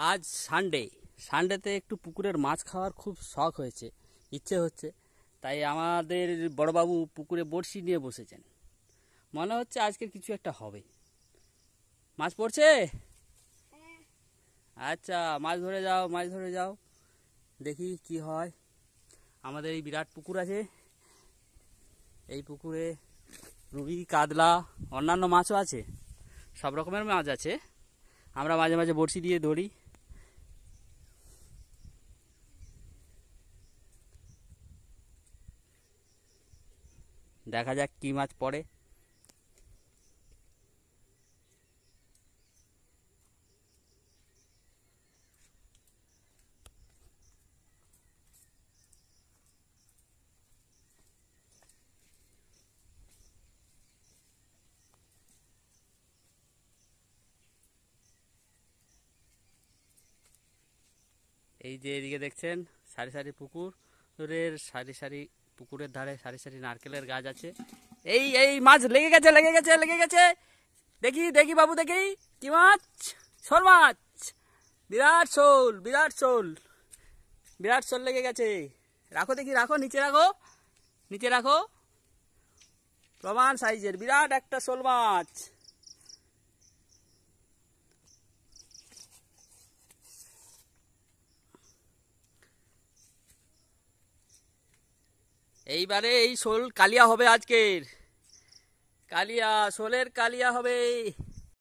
আজ সানডেতে একটু পুকুরের মাছ খাওয়ার খুব শখ হয়েছে, ইচ্ছে হচ্ছে। তাই আমাদের বড়বাবু পুকুরে বড়শি নিয়ে বসেছেন। মনে হচ্ছে আজকে কিছু একটা হবে। মাছ পড়ছে? আচ্ছা, মাছ ধরে যাও, মাছ ধরে যাও, দেখি কি হয়। আমাদের এই বিরাট পুকুর আছে, এই পুকুরে রুই, কাতলা, অন্যান্য মাছও আছে, সব রকমের মাছ আছে। আমরা মাঝে মাঝে বড়শি দিয়ে ধরি। দেখা যাক কি মাছ পড়ে। এই যে এদিকে দেখছেন সারি সারি পুকুরের সারি সারি পুকুরের ধারে সারি সারি নারকেলের গাছ আছে। এই এই মাছ লেগে গেছে, লেগে গেছে, লেগে গেছে। দেখি দেখি বাবু, দেখি কি মাছ। শোল মাছ, বিরাট শোল, বিরাট শোল, বিরাট শোল লেগে গেছে। রাখো দেখি, রাখো, নিচে রাখো, নিচে রাখো। প্রমাণ সাইজের বিরাট একটা শোল মাছ। এইবারে এই শোল কালিয়া হবে আজকের। কালিয়া, শোলের কালিয়া হবে।